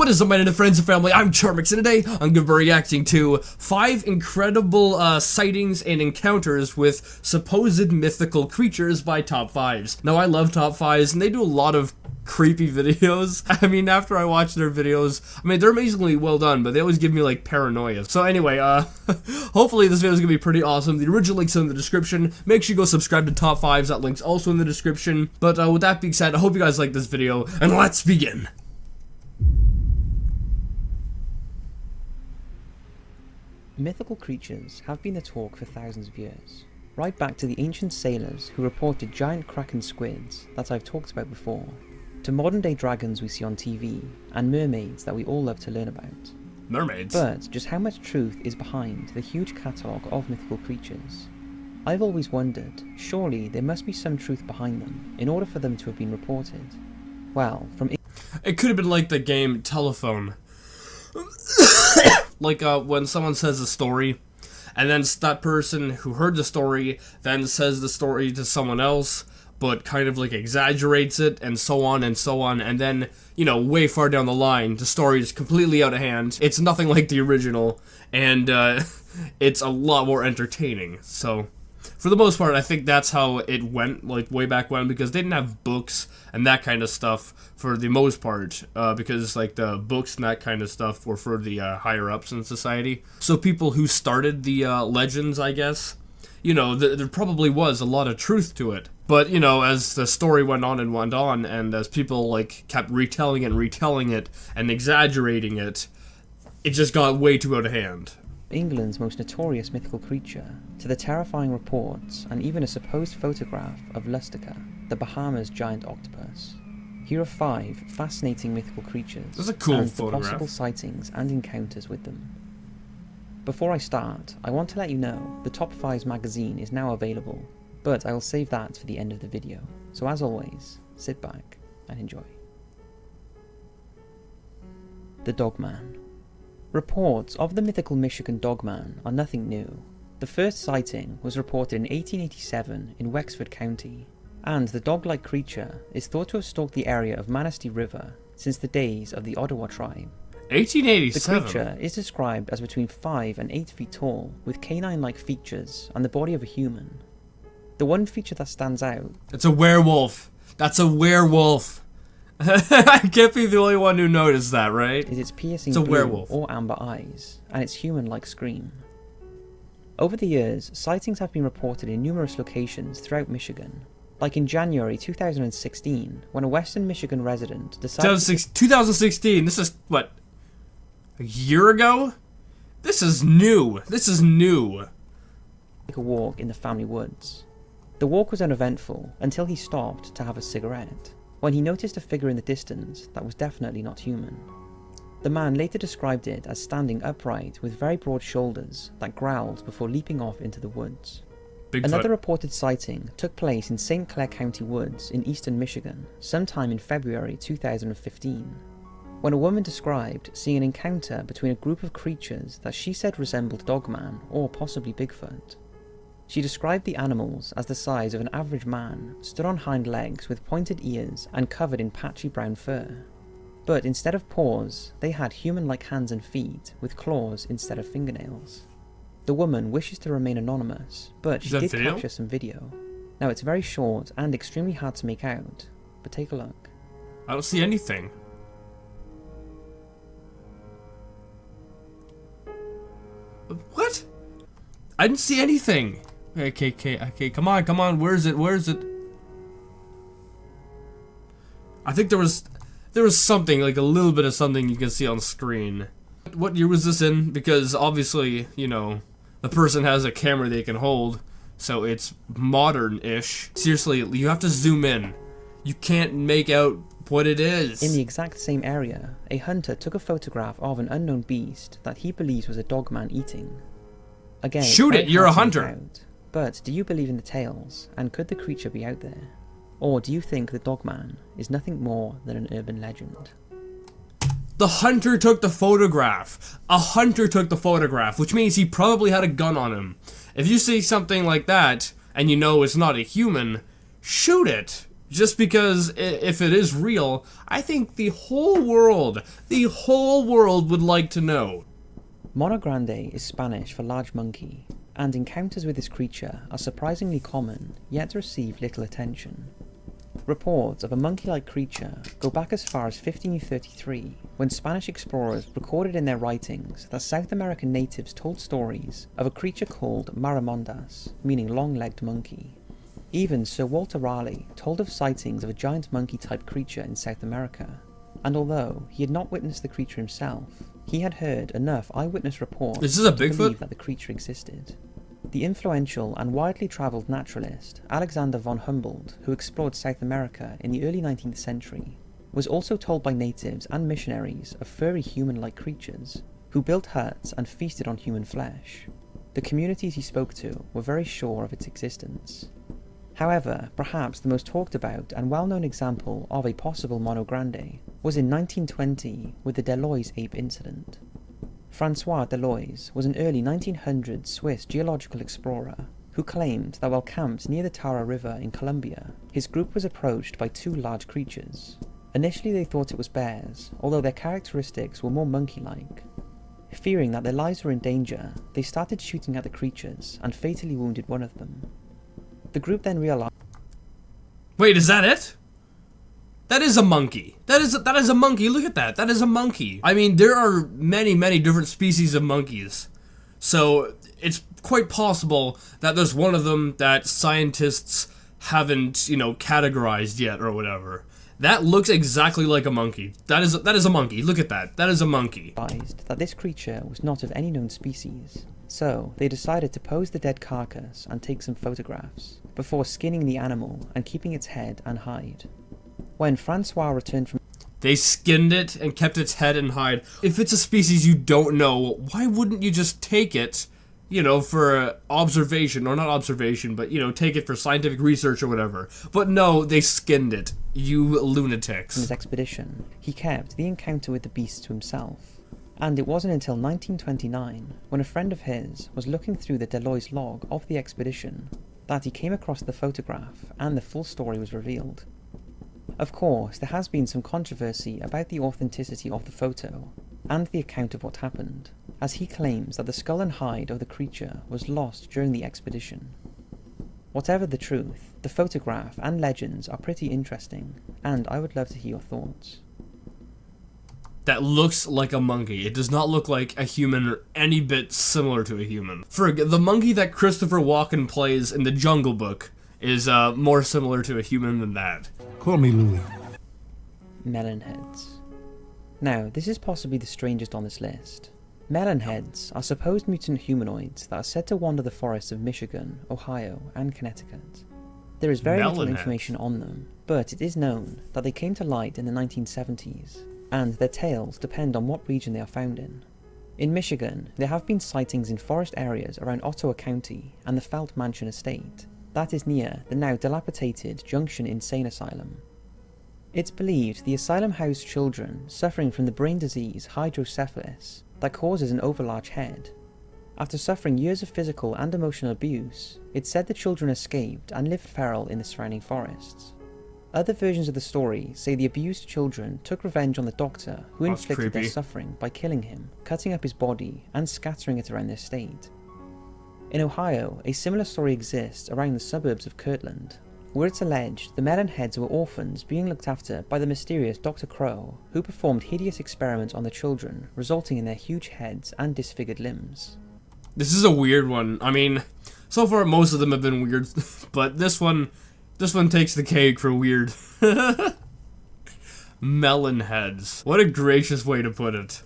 What is up, my friends and family? I'm charmx, and today I'm going to be reacting to 5 incredible sightings and encounters with supposed mythical creatures by Top 5s. Now, I love Top 5s, and they do a lot of creepy videos. I mean, after I watch their videos, I mean, they're amazingly well done, but they always give me, like, paranoia. So anyway, hopefully this video is going to be pretty awesome. The original link's in the description. Make sure you go subscribe to Top 5s. That link's also in the description. But with that being said, I hope you guys like this video, and let's begin. Mythical creatures have been the talk for thousands of years, right back to the ancient sailors who reported giant kraken squids that I've talked about before, to modern day dragons we see on TV, and mermaids that we all love to learn about. Mermaids? But just how much truth is behind the huge catalogue of mythical creatures? I've always wondered, surely there must be some truth behind them in order for them to have been reported. Well, from it could have been like the game Telephone. Like when someone says a story, and then that person who heard the story then says the story to someone else, but kind of like exaggerates it, and so on and so on, and then, you know, way far down the line, the story is completely out of hand. It's nothing like the original, and it's a lot more entertaining. So, for the most part, I think that's how it went, like, way back when, because they didn't have books and that kind of stuff for the most part, because, like, the books and that kind of stuff were for the higher-ups in society. So people who started the legends, I guess, you know, there probably was a lot of truth to it. But, you know, as the story went on, and as people, like, kept retelling it and exaggerating it, it just got way too out of hand. England's most notorious mythical creature, to the terrifying reports and even a supposed photograph of Lustica, the Bahamas giant octopus. Here are 5 fascinating mythical creatures. That's a cool and photograph. the possible sightings and encounters with them. Before I start, I want to let you know the Top 5s magazine is now available, but I will save that for the end of the video. So as always, sit back and enjoy. The Dogman. Reports of the mythical Michigan Dogman are nothing new. The first sighting was reported in 1887 in Wexford County, and the dog-like creature is thought to have stalked the area of Manistee River since the days of the Ottawa tribe. 1887? The creature is described as between 5 and 8 feet tall, with canine-like features and the body of a human. The one feature that stands out... It's a werewolf! That's a werewolf! I can't be the only one who noticed that, right? ...is its piercing blue werewolf or amber eyes, and its human-like scream. Over the years, sightings have been reported in numerous locations throughout Michigan, like in January 2016, when a Western Michigan resident decided... 2016? This is, what, a year ago? This is new. This is new. ...take a walk in the family woods. The walk was uneventful until he stopped to have a cigarette, when he noticed a figure in the distance that was definitely not human. The man later described it as standing upright with very broad shoulders that growled before leaping off into the woods. Bigfoot. Another reported sighting took place in St. Clair County woods in eastern Michigan sometime in February 2015, when a woman described seeing an encounter between a group of creatures that she said resembled Dogman or possibly Bigfoot. She described the animals as the size of an average man, stood on hind legs with pointed ears and covered in patchy brown fur. But instead of paws, they had human-like hands and feet with claws instead of fingernails. The woman wishes to remain anonymous, but she did capture some video. Now it's very short and extremely hard to make out, but take a look. I don't see anything. What? I didn't see anything. Okay, come on, where is it? I think there was something, like a little bit of something you can see on screen. What year was this in? Because obviously, you know, the person has a camera they can hold, so it's modern-ish. Seriously, you have to zoom in. You can't make out what it is. In the exact same area, a hunter took a photograph of an unknown beast that he believes was a dogman eating. Again, shoot it, you're a hunter. But do you believe in the tales, and could the creature be out there? Or do you think the Dogman is nothing more than an urban legend? The hunter took the photograph. A hunter took the photograph, which means he probably had a gun on him. If you see something like that, and you know it's not a human, shoot it. Just because if it is real, I think the whole world would like to know. Mono Grande is Spanish for large monkey, and encounters with this creature are surprisingly common, yet receive little attention. Reports of a monkey-like creature go back as far as 1533, when Spanish explorers recorded in their writings that South American natives told stories of a creature called Maramondas, meaning long-legged monkey. Even Sir Walter Raleigh told of sightings of a giant monkey-type creature in South America, and although he had not witnessed the creature himself, he had heard enough eyewitness reports to believe that the creature existed. The influential and widely travelled naturalist Alexander von Humboldt, who explored South America in the early 19th century, was also told by natives and missionaries of furry human-like creatures, who built huts and feasted on human flesh. The communities he spoke to were very sure of its existence. However, perhaps the most talked about and well-known example of a possible Mono Grande was in 1920 with the Deloise ape incident. Francois Deloise was an early 1900s Swiss geological explorer who claimed that while camped near the Tara River in Colombia, his group was approached by two large creatures. Initially they thought it was bears, although their characteristics were more monkey-like. Fearing that their lives were in danger, they started shooting at the creatures and fatally wounded one of them. The group then realized... Wait, is that it? That is a monkey. That is a monkey. Look at that. That is a monkey. I mean, there are many different species of monkeys. So, it's quite possible that there's one of them that scientists haven't, categorized yet or whatever. That looks exactly like a monkey. That is a monkey. Look at that. That is a monkey. ...that this creature was not of any known species. So, they decided to pose the dead carcass and take some photographs, before skinning the animal and keeping its head and hide. When Francois returned from... They skinned it and kept its head and hide. If it's a species you don't know, why wouldn't you just take it, for observation, or not observation, but, take it for scientific research or whatever. But no, they skinned it. You lunatics. ...his expedition, he kept the encounter with the beast to himself. And it wasn't until 1929, when a friend of his was looking through the Deloise log of the expedition, that he came across the photograph and the full story was revealed. Of course, there has been some controversy about the authenticity of the photo, and the account of what happened, as he claims that the skull and hide of the creature was lost during the expedition. Whatever the truth, the photograph and legends are pretty interesting, and I would love to hear your thoughts. That looks like a monkey. It does not look like a human or any bit similar to a human. The monkey that Christopher Walken plays in The Jungle Book is more similar to a human than that. Call me Louis. Melonheads. Now, this is possibly the strangest on this list. Melonheads are supposed mutant humanoids that are said to wander the forests of Michigan, Ohio, and Connecticut. There is very little information on them, but it is known that they came to light in the 1970s, and their tales depend on what region they are found in. In Michigan, there have been sightings in forest areas around Ottawa County and the Felt Mansion Estate, that is near the now dilapidated Junction Insane Asylum. It's believed the asylum housed children suffering from the brain disease hydrocephalus that causes an overlarge head. After suffering years of physical and emotional abuse, it's said the children escaped and lived feral in the surrounding forests. Other versions of the story say the abused children took revenge on the doctor who inflicted their suffering by killing him, cutting up his body, and scattering it around their estate. In Ohio, a similar story exists around the suburbs of Kirtland, where it's alleged the Melonheads were orphans being looked after by the mysterious Dr. Crow, who performed hideous experiments on the children, resulting in their huge heads and disfigured limbs. This is a weird one. I mean, so far most of them have been weird, but this one takes the cake for weird. Melonheads. What a gracious way to put it.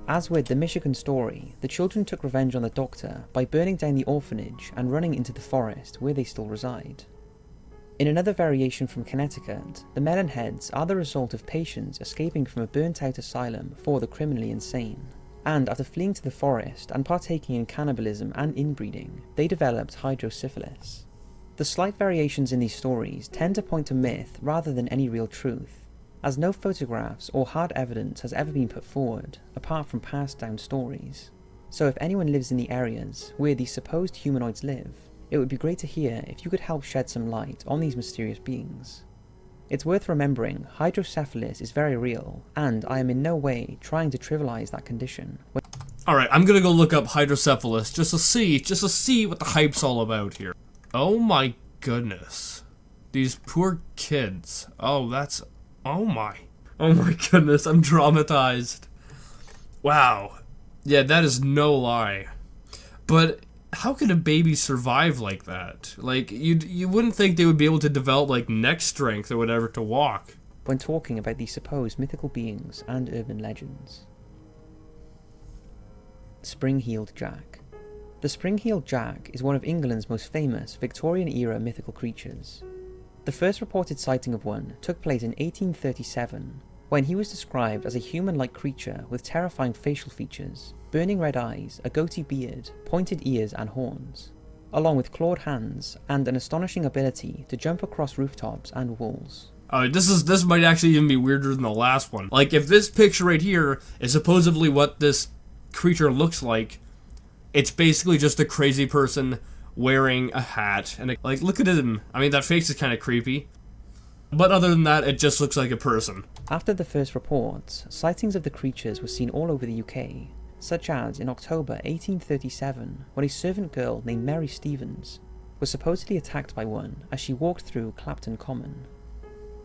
As with the Michigan story, the children took revenge on the doctor by burning down the orphanage and running into the forest where they still reside. In another variation from Connecticut, the Melonheads are the result of patients escaping from a burnt-out asylum for the criminally insane, and after fleeing to the forest and partaking in cannibalism and inbreeding, they developed hydrocephalus. The slight variations in these stories tend to point to myth rather than any real truth, as no photographs or hard evidence has ever been put forward, apart from passed down stories. So if anyone lives in the areas where these supposed humanoids live, it would be great to hear if you could help shed some light on these mysterious beings. It's worth remembering hydrocephalus is very real, and I am in no way trying to trivialize that condition. Alright, I'm gonna go look up hydrocephalus just to see what the hype's all about here. Oh my goodness. These poor kids. Oh my goodness, I'm traumatized. Wow. Yeah, that is no lie. But how could a baby survive like that? Like, you wouldn't think they would be able to develop, like, neck strength or whatever to walk. When talking about these supposed mythical beings and urban legends. Spring-heeled Jack. The spring-heeled Jack is one of England's most famous Victorian-era mythical creatures. The first reported sighting of one took place in 1837, when he was described as a human-like creature with terrifying facial features, burning red eyes, a goatee beard, pointed ears and horns, along with clawed hands and an astonishing ability to jump across rooftops and walls. This might actually even be weirder than the last one. Like, if this picture right here is supposedly what this creature looks like, it's basically just a crazy person wearing a hat, and like, look at him. I mean, that face is kind of creepy. But other than that, it just looks like a person. After the first reports, sightings of the creatures were seen all over the UK, such as in October 1837, when a servant girl named Mary Stevens was supposedly attacked by one as she walked through Clapton Common.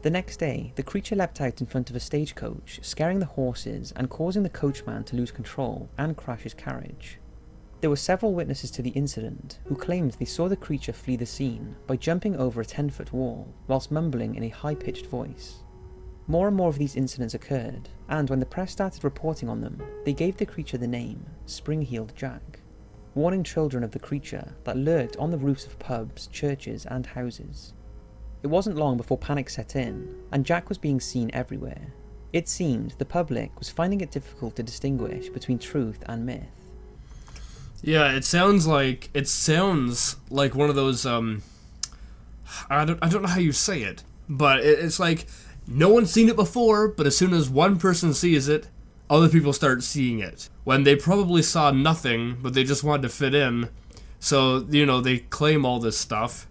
The next day, the creature leapt out in front of a stagecoach, scaring the horses and causing the coachman to lose control and crash his carriage. There were several witnesses to the incident who claimed they saw the creature flee the scene by jumping over a 10-foot wall whilst mumbling in a high-pitched voice. More and more of these incidents occurred, and when the press started reporting on them, they gave the creature the name Spring-heeled Jack, warning children of the creature that lurked on the roofs of pubs, churches and houses. It wasn't long before panic set in, and Jack was being seen everywhere. It seemed the public was finding it difficult to distinguish between truth and myth. Yeah, it sounds like one of those I don't know how you say it, but it's like no one's seen it before, but as soon as one person sees it, other people start seeing it. When they probably saw nothing, but they just wanted to fit in, so, you know, they claim all this stuff,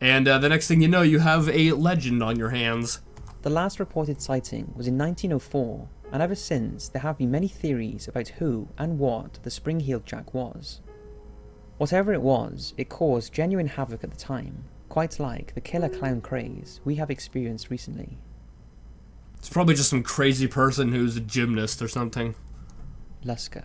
and the next thing you know, you have a legend on your hands. The last reported sighting was in 1904, and ever since there have been many theories about who and what the spring-heeled Jack was. Whatever it was, it caused genuine havoc at the time, quite like the killer clown craze we have experienced recently. It's probably just some crazy person who's a gymnast or something. Lusca.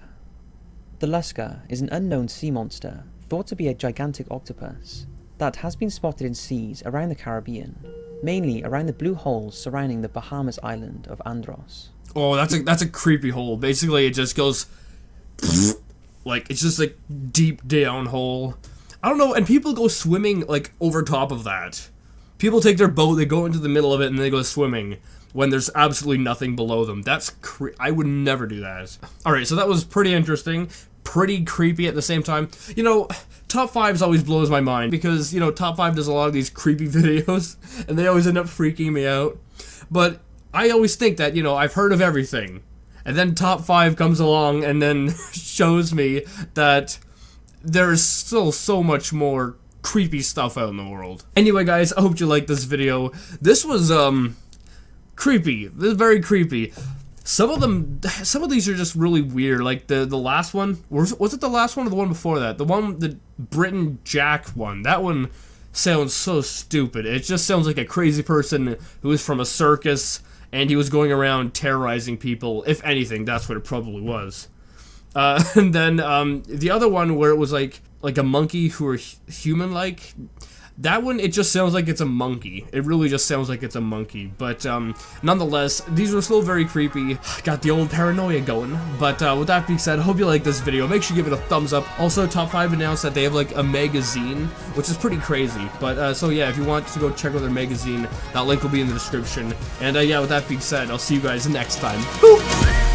The Lusca is an unknown sea monster, thought to be a gigantic octopus, that has been spotted in seas around the Caribbean, mainly around the blue holes surrounding the Bahamas island of Andros. Oh, that's a creepy hole. Basically, it just goes like, it's just like deep down hole. I don't know, and people go swimming like over top of that. People take their boat, they go into the middle of it, and they go swimming when there's absolutely nothing below them. I would never do that. Alright, so that was pretty interesting, pretty creepy at the same time. You know, Top 5s always blows my mind because, you know, Top 5 does a lot of these creepy videos, and they always end up freaking me out. But I always think that, you know, I've heard of everything. And then Top 5 comes along and then shows me that there's still so much more creepy stuff out in the world. Anyway, guys, I hope you liked this video. This was, creepy. This is very creepy. Some of these are just really weird. Like the last one, was it the last one or the one before that? The Britain Jack one. That one sounds so stupid. It just sounds like a crazy person who was from a circus and he was going around terrorizing people. If anything, that's what it probably was. And then the other one where it was like a monkey who were human-like. That one, it just sounds like it's a monkey. It really just sounds like it's a monkey. But nonetheless, these were still very creepy. Got the old paranoia going. But with that being said, I hope you like this video. Make sure you give it a thumbs up. Also, Top 5 announced that they have like a magazine, which is pretty crazy. But so yeah, if you want to go check out their magazine, that link will be in the description. And yeah, with that being said, I'll see you guys next time. Boop!